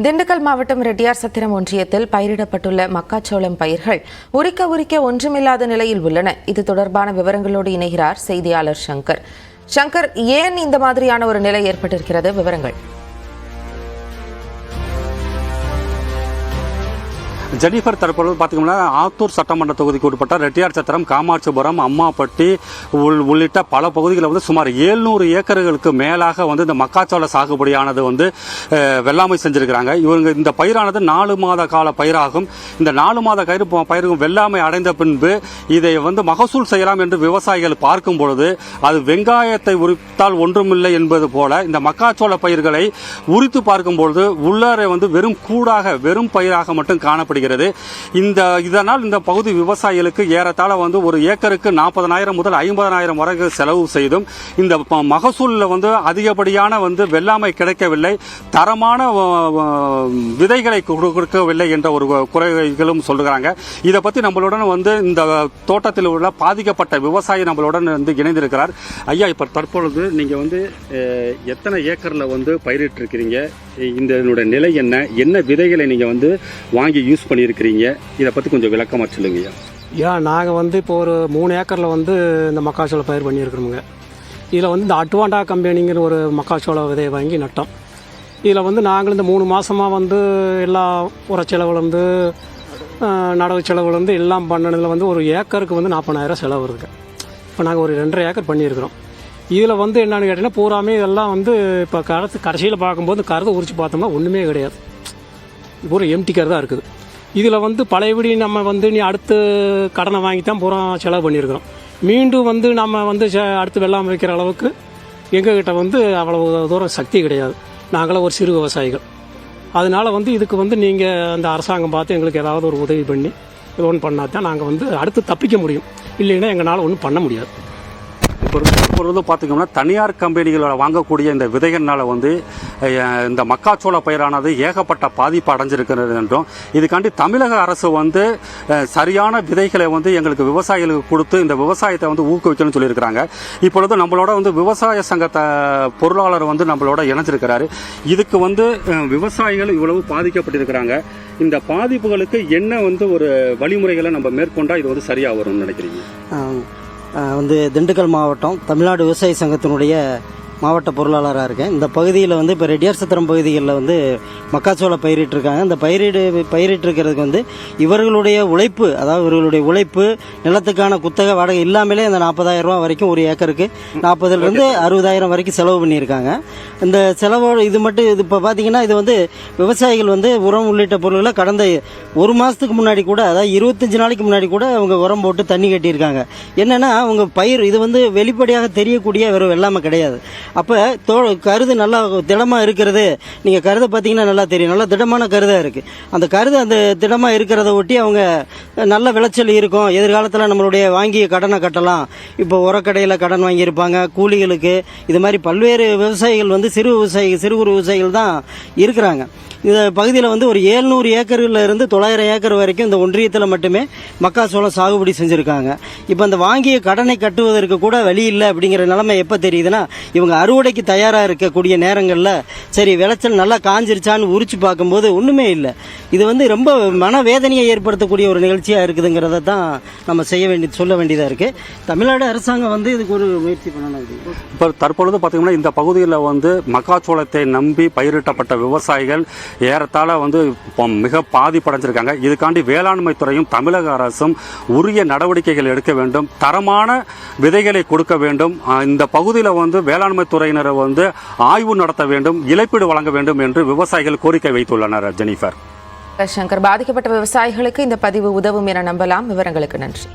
திண்டுக்கல் மாவட்டம் ரெட்டியார்சத்திரம் ஒன்றியத்தில் பயிரிடப்பட்டுள்ள மக்காச்சோளம் பயிர்கள் உரிக்க ஒன்றுமில்லாத நிலையில் உள்ளன. இது தொடர்பான விவரங்களோடு இணைகிறார் செய்தியாளர் சங்கர். சங்கர், ஏன் இந்த மாதிரியான ஒரு நிலை ஏற்பட்டிருக்கிறது? விவரங்கள். ஜெனிஃபர், தற்பொழுது பார்த்தீங்கன்னா ஆத்தூர் சட்டமன்ற தொகுதிக்கு உட்பட்ட ரெட்டியார்சத்திரம், காமாட்சிபுரம், அம்மாப்பட்டி உள்ளிட்ட பல பகுதிகளில் சுமார் 700 ஏக்கர்களுக்கு மேலாக இந்த மக்காச்சோள சாகுபடியானது வெள்ளாமை செஞ்சிருக்கிறாங்க. இவங்க இந்த பயிரானது 4 மாத கால பயிராகும். இந்த 4 மாத பயிரும் வெள்ளாமை அடைந்த பின்பு இதை மகசூல் செய்யலாம் என்று விவசாயிகள் பார்க்கும் பொழுது அது வெங்காயத்தை உரித்தால் ஒன்றுமில்லை என்பது போல இந்த மக்காச்சோள பயிர்களை உரித்து பார்க்கும் பொழுது உள்ளாரை வெறும் கூடாக வெறும் பயிராக மட்டும் காணப்படுகிறது. இதனால் இந்த பகுதி விவசாயிகளுக்கு ஏறத்தாழ ஒரு ஏக்கருக்கு 40,000 முதல் 50,000 வரை செலவு செய்தும் இந்த மகசூலில் அதிகப்படியான வெள்ளாமை கிடைக்கவில்லை, தரமான விதைகளை கொடுக்கவில்லை என்ற ஒரு குறைகளும் சொல்றாங்க. இதை பத்தி நம்மளுடன் இந்த தோட்டத்தில் உள்ள பாதிக்கப்பட்ட விவசாயி நம்மளுடன் இணைந்திருக்கிறார். ஐயா, இப்ப தற்பொழுது நீங்க எத்தனை ஏக்கர்ல பயிரிட்டு இருக்கிறீங்க? இந்த நிலை என்ன விதைகளை நீங்க வாங்கி யூஸ் பண்ணியிருக்கிறீங்க? இதை பற்றி கொஞ்சம் விளக்கமாக சொல்லுங்க. நாங்கள் இப்போ ஒரு 3 ஏக்கரில் இந்த மக்காச்சோள பயிர் பண்ணியிருக்கிறோமுங்க. இதில் இந்த அட்வாண்டா கம்பெனிங்கிற ஒரு மக்காச்சோள விதையை வாங்கி நட்டோம். இதில் நாங்கள் இந்த 3 மாதமாக எல்லா உரச்செலவுலேருந்து நடவு செலவுலேருந்து எல்லாம் பண்ணதில் ஒரு ஏக்கருக்கு 40,000 செலவு இருக்குது. இப்போ நாங்கள் ஒரு 2.5 ஏக்கர் பண்ணியிருக்கிறோம். இதில் என்னென்னு கேட்டிங்கன்னா பூராமே இதெல்லாம் இப்போ கடைசியில் பார்க்கும்போது கருதை உரிச்சு பார்த்தோம்னா ஒன்றுமே கிடையாது, பூரா எம்டி கருதாக இருக்குது. இதில் பழையபடி நம்ம நீ அடுத்து கடனை வாங்கி தான் பூரா செலவு பண்ணியிருக்கிறோம். மீண்டும் நம்ம அடுத்து வெள்ளாமை வைக்கிற அளவுக்கு எங்ககிட்ட அவ்வளவு தூரம் சக்தி கிடையாது. நாங்களாம் ஒரு சிறு விவசாயிகள். அதனால் இதுக்கு நீங்கள் அந்த அரசாங்கம் பார்த்து எங்களுக்கு ஏதாவது ஒரு உதவி பண்ணி லோன் பண்ணால் தான் நாங்கள் அடுத்து தப்பிக்க முடியும். இல்லைன்னா எங்களால் ஒன்றும் பண்ண முடியாது. இப்பொழுது பார்த்தீங்கன்னா தனியார் கம்பெனிகளோட வாங்கக்கூடிய இந்த விதைகள்னால இந்த மக்காச்சோள பயிரானது ஏகப்பட்ட பாதிப்பு அடைஞ்சிருக்கிறது என்றும், இதுக்காண்டி தமிழக அரசு சரியான விதைகளை எங்களுக்கு விவசாயிகளுக்கு கொடுத்து இந்த விவசாயத்தை ஊக்குவிக்கணும்னு சொல்லியிருக்கிறாங்க. இப்பொழுது நம்மளோட விவசாய சங்கத்தை பொருளாளர் நம்மளோட இணைஞ்சிருக்கிறாரு. இதுக்கு விவசாயிகள் இவ்வளவு பாதிக்கப்பட்டிருக்கிறாங்க. இந்த பாதிப்புகளுக்கு என்ன ஒரு வழிமுறைகளை நம்ம மேற்கொண்டா இது சரியா வரும்னு நினைக்கிறீங்க? திண்டுக்கல் மாவட்டம் தமிழ்நாடு விவசாய சங்கத்தினுடைய மாவட்ட பொருளாளராக இருக்கேன். இந்த பகுதியில் இப்போ ரெட்டியார்சத்திரம் பகுதிகளில் மக்காச்சோள பயிரிட்டிருக்காங்க. இந்த பயிரிட்டிருக்கிறதுக்கு இவர்களுடைய உழைப்பு, அதாவது இவர்களுடைய உழைப்பு, நிலத்துக்கான குத்தகை வாடகை இல்லாமலே அந்த 40,000 ரூபா வரைக்கும் ஒரு ஏக்கருக்கு 40,000 60,000 வரைக்கும் செலவு பண்ணியிருக்காங்க. இந்த செலவோடு இது இப்போ பார்த்தீங்கன்னா இது விவசாயிகள் உரம் உள்ளிட்ட பொருட்களை கடந்த 1 மாதத்துக்கு முன்னாடி கூட, அதாவது 25 நாளைக்கு முன்னாடி கூட அவங்க உரம் போட்டு தண்ணி கட்டியிருக்காங்க. என்னன்னா அவங்க பயிர் இது வெளிப்படையாக தெரியக்கூடிய ஒரு வெள்ளாமை கிடையாது. அப்போ கருது நல்லா திடமாக இருக்கிறது. நீங்கள் கருதை பார்த்தீங்கன்னா நல்லா தெரியும், நல்லா திடமான கருதாக இருக்குது. அந்த கருது அந்த திடமாக இருக்கிறத ஒட்டி அவங்க நல்ல விளைச்சல் இருக்கும். எதிர்காலத்தில் நம்மளுடைய வாங்கிய கடனை கட்டலாம். இப்போ உரக்கடையில் கடன் வாங்கியிருப்பாங்க, கூலிகளுக்கு, இது மாதிரி பல்வேறு விவசாயிகள் சிறு குறு விவசாயிகள் தான் இருக்கிறாங்க. இந்த பகுதியில் ஒரு 700 ஏக்கர்ல இருந்து 900 ஏக்கர் வரைக்கும் இந்த ஒன்றியத்தில் மட்டுமே மக்காச்சோளம் சாகுபடி செஞ்சுருக்காங்க. இப்போ அந்த வாங்கிய கடனை கட்டுவதற்கு கூட வழி இல்லை அப்படிங்கிற நிலைமை எப்போ தெரியுதுன்னா, இவங்க அறுவடைக்கு தயாராக இருக்கக்கூடிய நேரங்களில் சரி விளைச்சல் நல்லா காஞ்சிருச்சான்னு உரிச்சு பார்க்கும்போது ஒன்றுமே இல்லை. இது ரொம்ப மனவேதனையை ஏற்படுத்தக்கூடிய ஒரு நிகழ்ச்சியாக இருக்குதுங்கிறத தான் நம்ம சொல்ல வேண்டியதாக இருக்குது. தமிழ்நாடு அரசாங்கம் இதுக்கு ஒரு முயற்சி பண்ணணும். இப்போ தற்பொழுது பார்த்தீங்கன்னா இந்த பகுதியில் மக்காச்சோளத்தை நம்பி பயிரிட்டப்பட்ட விவசாயிகள் ஏறத்தாழ மிக பாதிப்படைஞ்சிருக்காங்க. இதுக்காண்டி வேளாண்மை துறையும் தமிழக அரசும் உரிய நடவடிக்கைகள் எடுக்க வேண்டும், தரமான விதைகளை கொடுக்க வேண்டும். இந்த பகுதியில் வேளாண்மை துறையினர் ஆய்வு நடத்த வேண்டும், இழப்பீடு வழங்க வேண்டும் என்று விவசாயிகள் கோரிக்கை வைத்துள்ளனர். ஜெனிஃபர். சங்கர், பாதிக்கப்பட்ட விவசாயிகளுக்கு இந்த பதிவு உதவும் என நம்பலாம். விவரங்களுக்கு நன்றி.